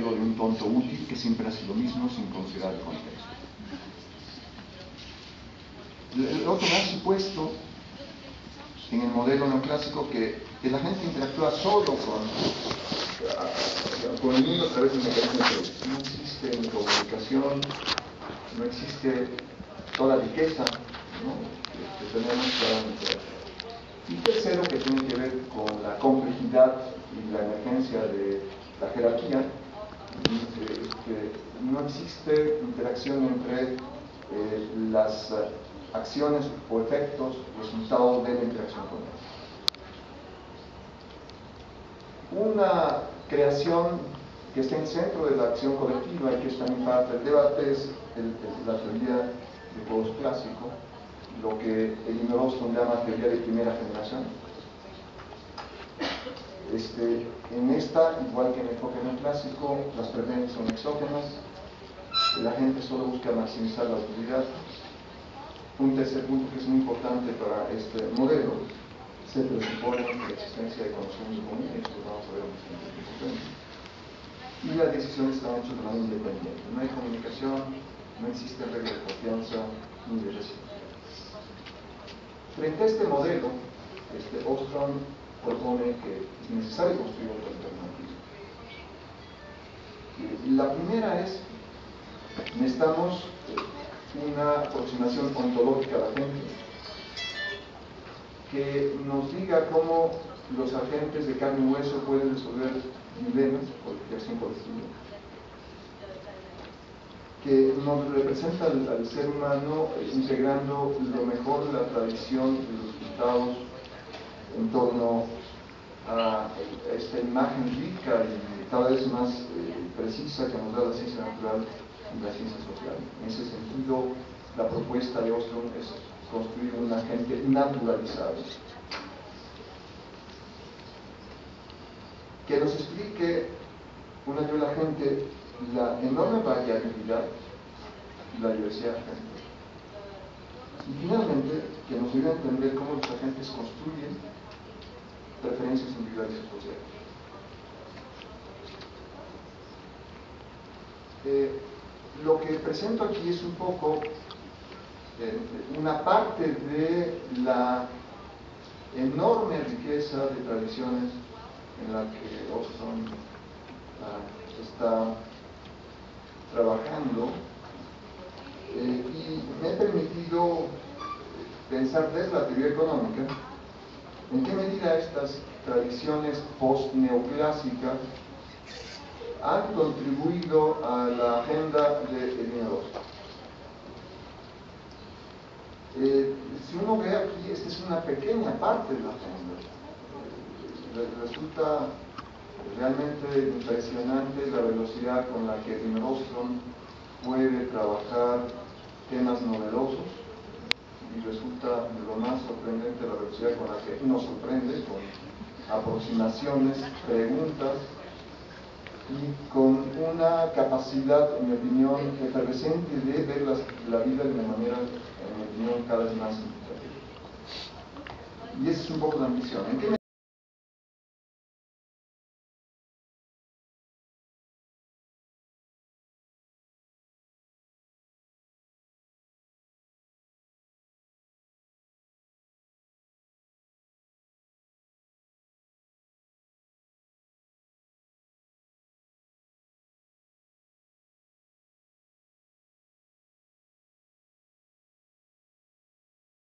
modelo de un tonto útil que siempre hace lo mismo sin considerar el contexto. El otro gran supuesto en el modelo neoclásico que la gente interactúa solo con el mundo a través de un mecanismo de no existe comunicación, no existe toda la riqueza, ¿no?, que tenemos para interactuar. Y tercero, que tiene que ver con la complejidad y la emergencia de la jerarquía, no existe interacción entre las acciones o efectos resultado de la interacción con ellos. Una creación que está en el centro de la acción colectiva y que es también parte del debate es la teoría de juegos clásico, lo que Elinor Ostrom llama teoría de primera generación. En esta, igual que en el enfoque neoclásico, las preferencias son exógenas, la gente solo busca maximizar la utilidad. Un tercer punto que es muy importante para este modelo, se presupone la existencia de conocimiento común, y esto vamos a ver en los siguientes secuencias. Y las decisiones están hechas de manera independiente. No hay comunicación, no existe regla de confianza ni de reciprocidad. Frente a este modelo, Ostrom propone que es necesario construir otra alternativa. La primera es, necesitamos una aproximación ontológica a la gente que nos diga cómo los agentes de carne y hueso pueden resolver dilemas por acción colectiva, que nos representa al ser humano integrando lo mejor de la tradición de los resultados en torno a esta imagen rica y cada vez más precisa que nos da la ciencia natural y la ciencia social. En ese sentido, la propuesta de Ostrom es construir un agente naturalizado que nos explique una vez la gente la enorme variabilidad y la diversidad de agentes, y finalmente que nos ayude a entender cómo los agentes construyen preferencias individuales y sociales. Lo que presento aquí es un poco una parte de la enorme riqueza de tradiciones en la que Ostrom está trabajando, y me he permitido pensar desde la teoría económica en qué medida estas tradiciones post-neoclásicas han contribuido a la agenda de Elinor Ostrom. Si uno ve aquí, esta es una pequeña parte de la agenda. Resulta realmente impresionante la velocidad con la que Elinor Ostrom puede trabajar temas novedosos, y resulta de lo más sorprendente la velocidad con la que nos sorprende, con aproximaciones, preguntas, y con una capacidad, en mi opinión, efervescente de ver la vida de una manera, en mi opinión, cada vez más significativa. Y esa es un poco la ambición. ¿En qué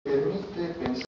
permite pensar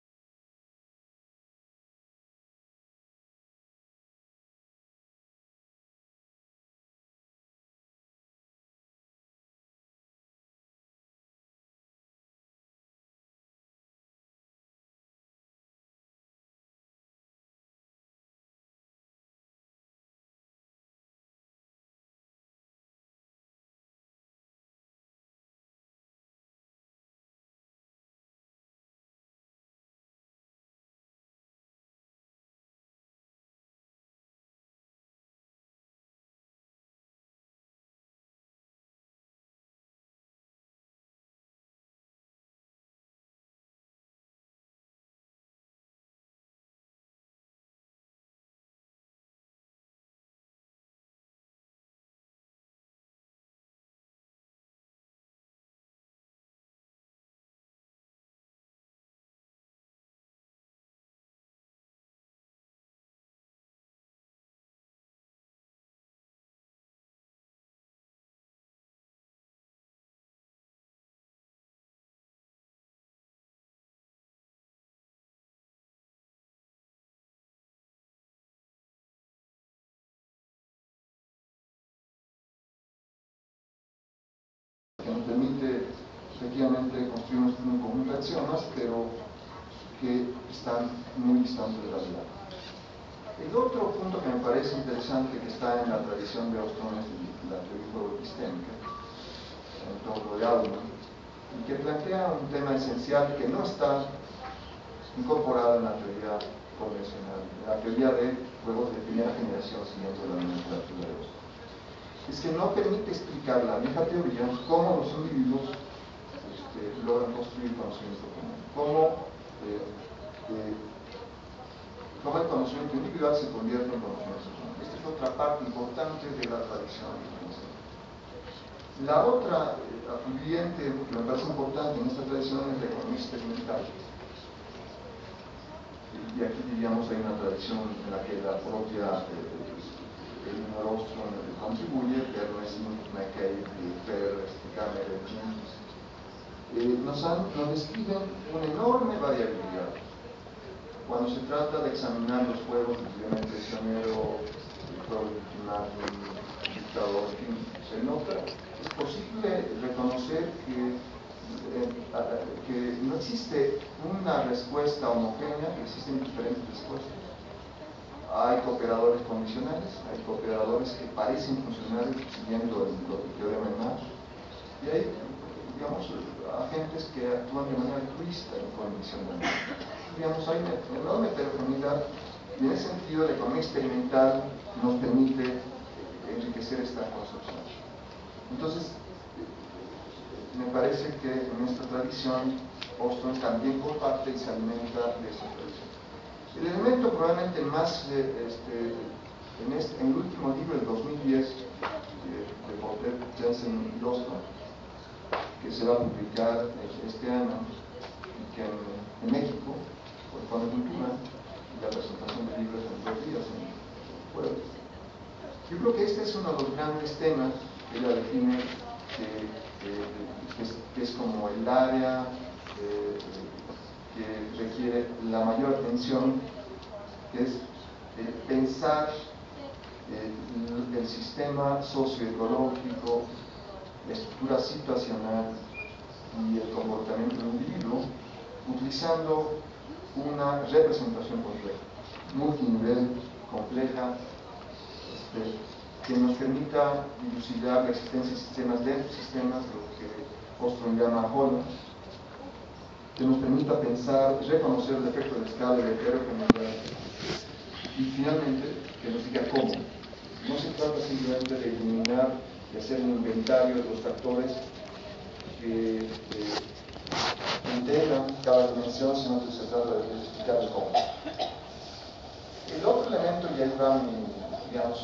efectivamente construimos un conjunto de axiomas, pero que están muy distantes de la realidad. El otro punto que me parece interesante que está en la tradición de Ostrom es la teoría epistémica, en torno de Aumann, y que plantea un tema esencial que no está incorporado en la teoría convencional, en la teoría de juegos de primera generación siguiendo la nomenclatura de Ostrom. Es que no permite explicar la vieja teoría cómo los individuos logran construir conocimiento común, cómo el conocimiento individual se convierte en conocimiento común. Esta es otra parte importante de la tradición. La otra afluyente que me parece importante en esta tradición es la economía experimental. Y aquí diríamos hay una tradición en la que la propia Elinor Ostrom contribuye, Ernest Mackay, Per, Kammerer, nos describen una enorme variabilidad. Cuando se trata de examinar los juegos de Clemente Prisionero, el juego de ultimátum, dictador, en fin, se nota, es posible reconocer que no existe una respuesta homogénea, que existen diferentes respuestas. Hay cooperadores condicionales, hay cooperadores que parecen funcionar siguiendo el teorema de Nash, y hay, digamos, agentes que actúan de manera altruista en condicional. Digamos, hay una enorme heterogeneidad, y en ese sentido la economía experimental nos permite enriquecer esta concepción. Entonces, me parece que en esta tradición Ostrom también comparte y se alimenta de esta tradición. El elemento probablemente más en el último libro del 2010 de Porter, Jensen y Ostrom, que se va a publicar este año y que en México, por el Fondo de Cultura, y la presentación de libros en 2 días, en jueves. Yo creo que este es uno de los grandes temas que ella define que es como el área que requiere la mayor atención, que es pensar el sistema socioecológico, la estructura situacional y el comportamiento del individuo, utilizando una representación compleja, multinivel, compleja, que nos permita dilucidar la existencia de sistemas dentro de sistemas, lo que Ostrom llama Holland, que nos permita pensar, reconocer el efecto de escala y de heterogeneidad, y finalmente que nos diga cómo. No se trata simplemente de eliminar y hacer un inventario de los factores que integran cada dimensión, sino que se trata de explicar el cómo. El otro elemento, y ahí va digamos,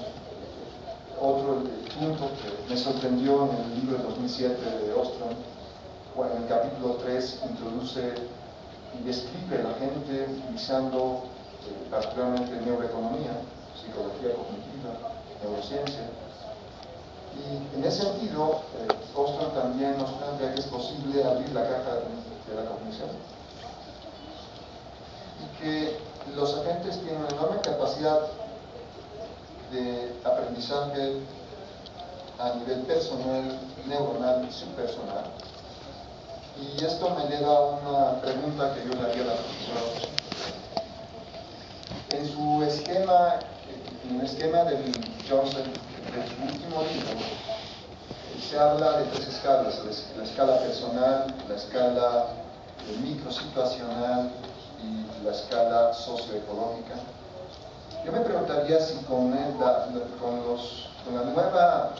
otro punto que me sorprendió en el libro de 2007 de Ostrom, bueno, en el capítulo 3 introduce y describe a la gente utilizando particularmente neuroeconomía, psicología cognitiva, neurociencia. Y en ese sentido, Ostrom también nos plantea que es posible abrir la caja de la cognición y que los agentes tienen una enorme capacidad de aprendizaje a nivel personal, neuronal y subpersonal. Y esto me lleva a una pregunta que yo le haría a la profesora. En su esquema, en el esquema del Johnson, de su último libro, se habla de 3 escalas: la escala personal, la escala microsituacional y la escala socioecológica. Yo me preguntaría si con la nueva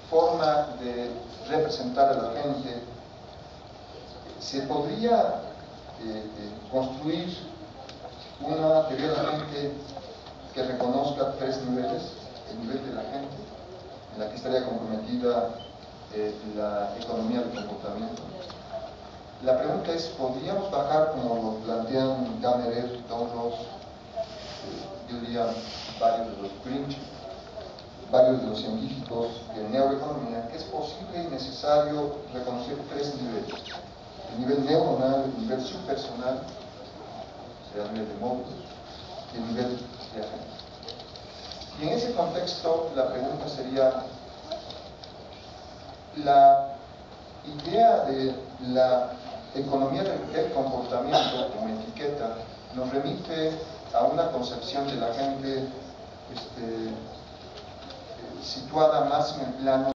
forma de representar a la gente se podría construir una teoría de la gente que reconozca 3 niveles: el nivel de la gente, en la que estaría comprometida la economía del comportamiento. La pregunta es, ¿podríamos bajar, como lo plantean Kammerer, Donros, yo diría varios de los Grinch, varios de los científicos de neuroeconomía, que es posible y necesario reconocer 3 niveles: el nivel neuronal, el nivel subpersonal, sea el nivel de módulos, y el nivel de agentes? Y en ese contexto la pregunta sería, la idea de la economía del comportamiento como etiqueta nos remite a una concepción de la gente situada más en el plano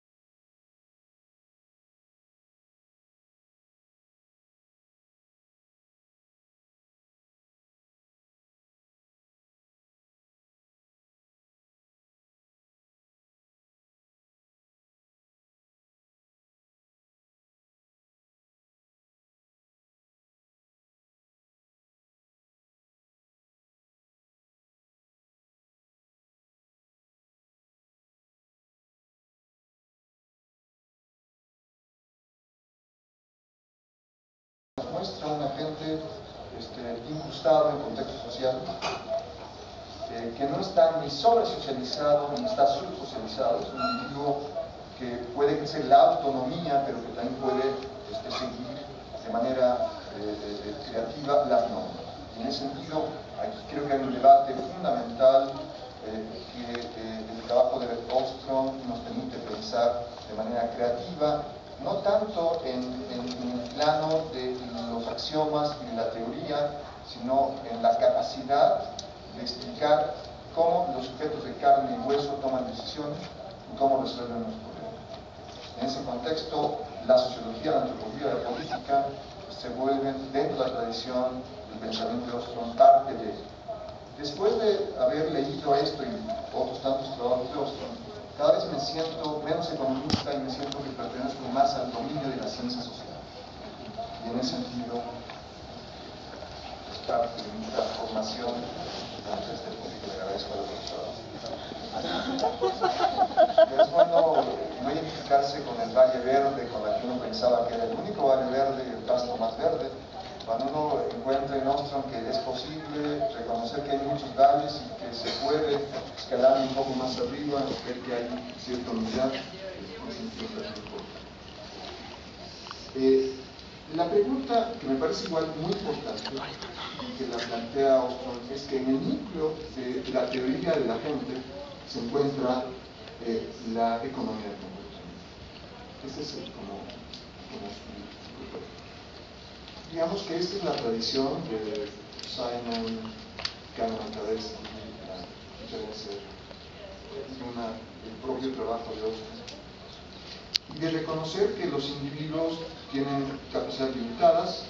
muestra un agente incrustado en contexto social, que no está ni sobresocializado ni está subsocializado, es un individuo que puede crecer la autonomía, pero que también puede seguir de manera creativa las normas. En ese sentido, aquí creo que hay un debate fundamental que el trabajo de Ostrom nos permite pensar de manera creativa, no tanto en el plano de los axiomas y de la teoría, sino en la capacidad de explicar cómo los sujetos de carne y hueso toman decisiones y cómo resuelven los problemas. En ese contexto, la sociología, la antropología y la política se vuelven, dentro de la tradición del pensamiento de Ostrom, parte de esto. Después de haber leído esto y otros tantos trabajos de Ostrom, cada vez me siento menos economista y me siento que pertenezco más al dominio de la ciencia social. Y en ese sentido, es parte de mi transformación ante este público. Le agradezco a la profesora. Es bueno no identificarse con el Valle Verde, con la que uno pensaba que era el único Valle Verde y el pasto más verde. Cuando uno encuentra en Ostrom que es posible reconocer que hay muchos valles y que se puede escalar un poco más arriba, ver que hay cierta unidad, la pregunta que me parece igual muy importante y que la plantea Ostrom es que en el núcleo de la teoría de la gente se encuentra la economía del comportamiento. Ese es como digamos que esta es la tradición de Simon, Kahneman, Tversky, el propio trabajo de Ostrom, y de reconocer que los individuos tienen capacidades limitadas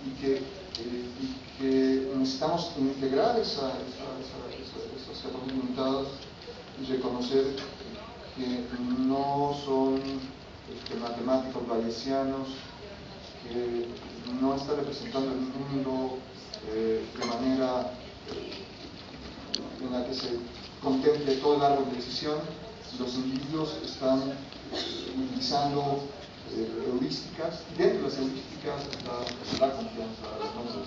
y que necesitamos integrar esas capacidades limitadas y reconocer que no son matemáticos bayesianos, que no está representando el mundo de manera en la que se contemple todo el árbol de decisión. Los individuos están utilizando heurísticas, y dentro de las heurísticas está la confianza, las normas de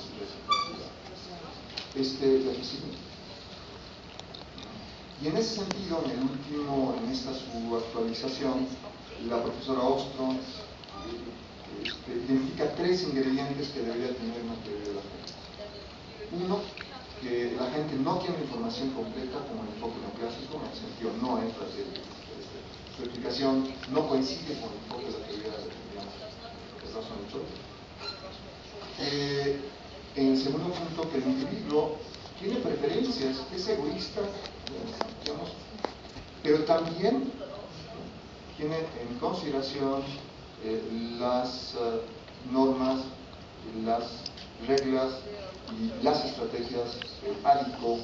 expresión. Y en ese sentido, en esta su actualización, la profesora Ostrom identifica tres ingredientes que debería tener una teoría de la gente. Uno, que la gente no tiene información completa como el enfoque neoclásico, en el sentido no es la teoría. Su explicación no coincide con el enfoque de la teoría de razón del choque. En segundo punto, que el individuo tiene preferencias, es egoísta, digamos, pero también tiene en consideración las normas, las reglas y las estrategias álico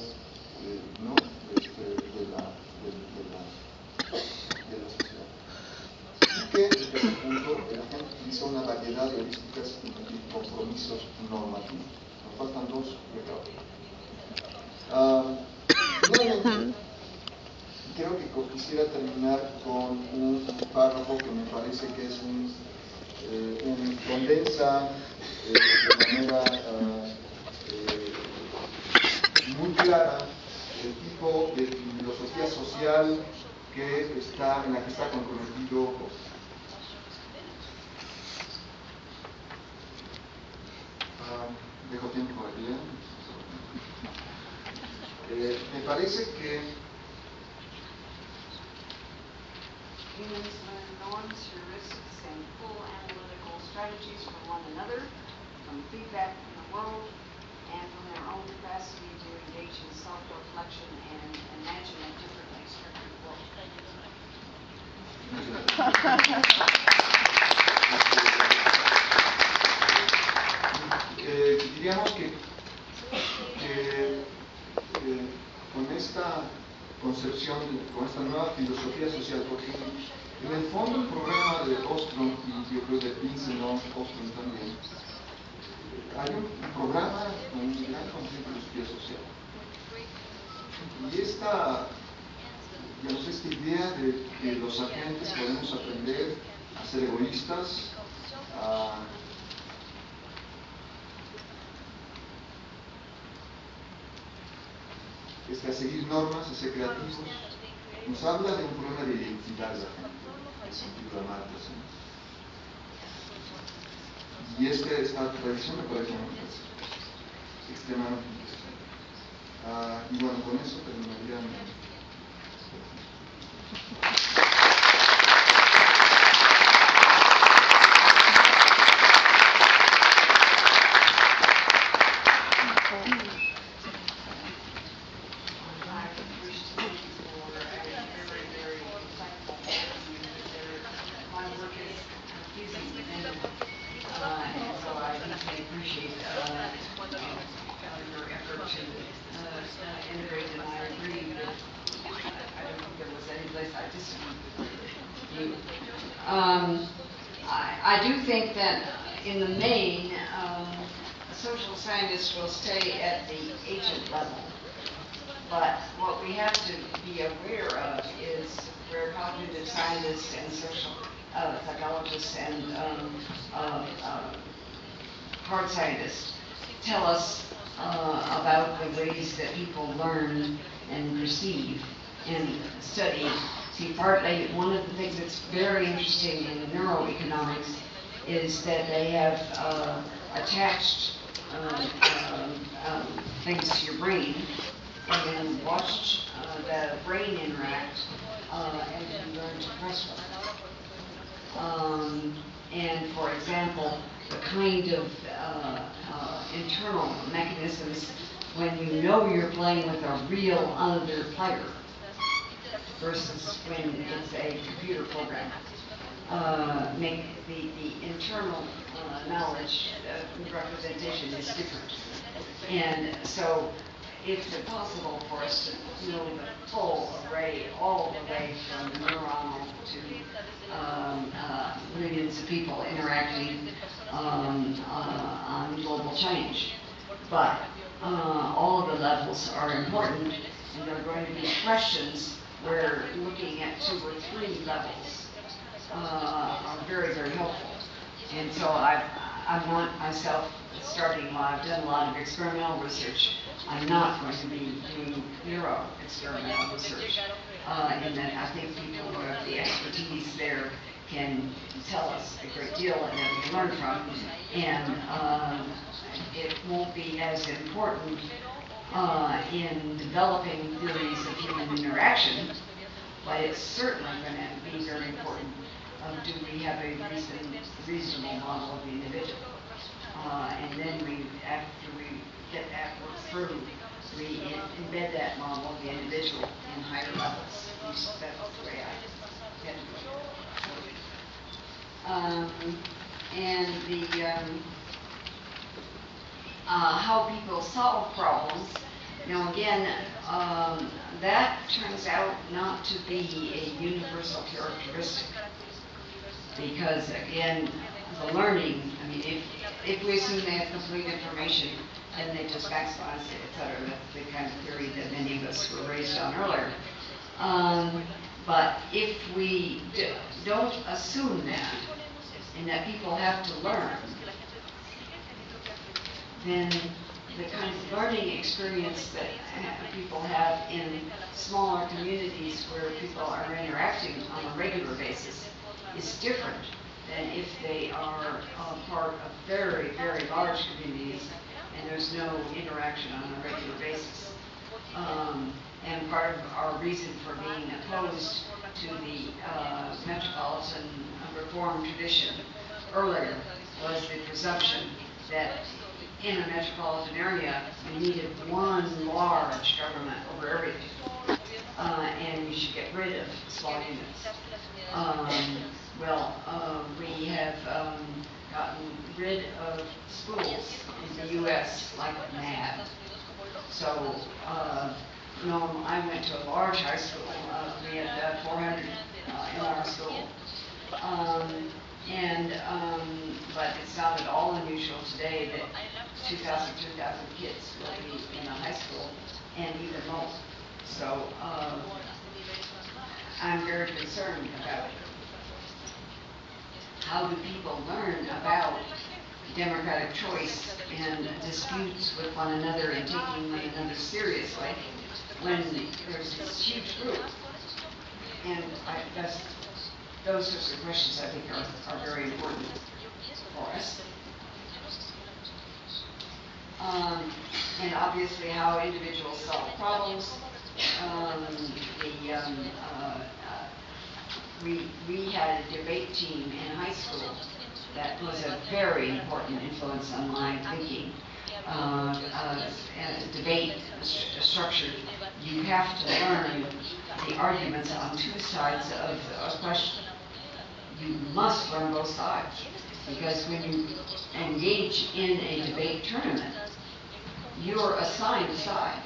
¿no? de la sociedad. Y que, en tercer punto, la gente utiliza una variedad de heurísticas y compromisos normativos. Nos faltan dos finalmente, creo que quisiera terminar con un párrafo que me parece que es condensa de manera muy clara el tipo de filosofía social en la que está comprometido. Dejo tiempo aquí. Me parece que humans learn norms, heuristics, and full analytical strategies from one another, from feedback from the world, and from their own capacity to engage in self-reflection and imagine a differently structured world. Diríamos que con esta concepción, con esta nueva filosofía social, porque en el fondo el programa de Ostrom, y yo creo de Vincent Ostrom también, hay un programa con un gran concepto de filosofía social. Y esta idea de que los agentes podemos aprender a ser egoístas, a seguir normas, a ser creativos, nos habla de un problema de identidad de la gente, en el sentido de Marta. ¿Sí? Y esta tradición me parece extremadamente interesante. Y bueno, con eso terminaría mi... I do think that in the main, social scientists will stay at the agent level. But what we have to be aware of is where cognitive scientists and social psychologists and hard scientists tell us about the ways that people learn and perceive and study. See, partly one of the things that's very interesting in neuroeconomics is that they have attached things to your brain and then watched the brain interact and then learn to trust them. And for example, the kind of internal mechanisms when you know you're playing with a real other player versus when it's a computer program. Make the internal knowledge representation is different. And so it's impossible for us to know the full array, all the way from neuronal to millions of people interacting on global change. But all of the levels are important, and there are going to be questions where looking at 2 or 3 levels are very, very helpful. And so I'm not myself starting, while I've done a lot of experimental research, I'm not going to be doing neuro experimental research. And then I think people who have the expertise there can tell us a great deal and that we can learn from. And it won't be as important in developing theories of human interaction, but it's certainly going to be very important. Do we have a reasonable model of the individual? And then after we get that work through, we embed that model of the individual in higher levels. That's the way I tend to do it. And the how people solve problems. Now again, that turns out not to be a universal characteristic, because again, the learning, I mean, if we assume they have complete information, then they just maximize it, etc. That's the kind of theory that many of us were raised on earlier. But if we don't assume that, and that people have to learn, then the kind of learning experience that people have in smaller communities where people are interacting on a regular basis is different than if they are part of very, very large communities and there's no interaction on a regular basis. And part of our reason for being opposed to the metropolitan reform tradition earlier was the presumption that in a metropolitan area you needed one large government over everything, and you should get rid of small units. We have gotten rid of schools in the U.S. like mad. So, I went to a large high school. We had 400 in our school. But it's not at all unusual today that 2,000, 3,000 kids will be in a high school, and even more. So, I'm very concerned about how do people learn about democratic choice and disputes with one another and taking one another seriously when there's this huge group. And those sorts of questions I think are very important for us. And obviously how individuals solve problems. We had a debate team in high school that was a very important influence on my thinking. Debate structure, you have to learn the arguments on two sides of a question. You must learn both sides, because when you engage in a debate tournament, you're assigned a side,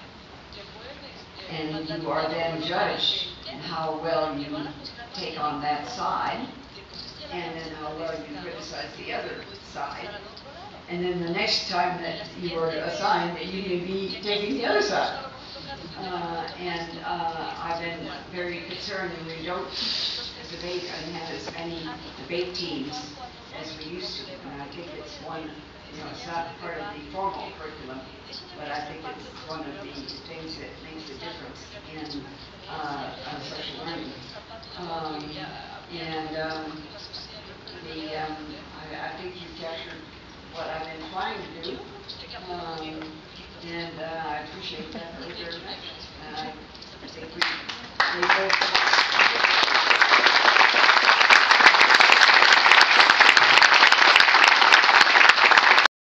and you are then judged in how well you take on that side, and then how well you criticize the other side. And then the next time that you are assigned, you may be taking the other side. I've been very concerned when we don't debate and have as many debate teams as we used to. And I think it's one, it's not part of the formal curriculum, but I think it's one of the things that makes a difference in social learning. I think you captured what I've been trying to do, and I appreciate that very, very much. I think we both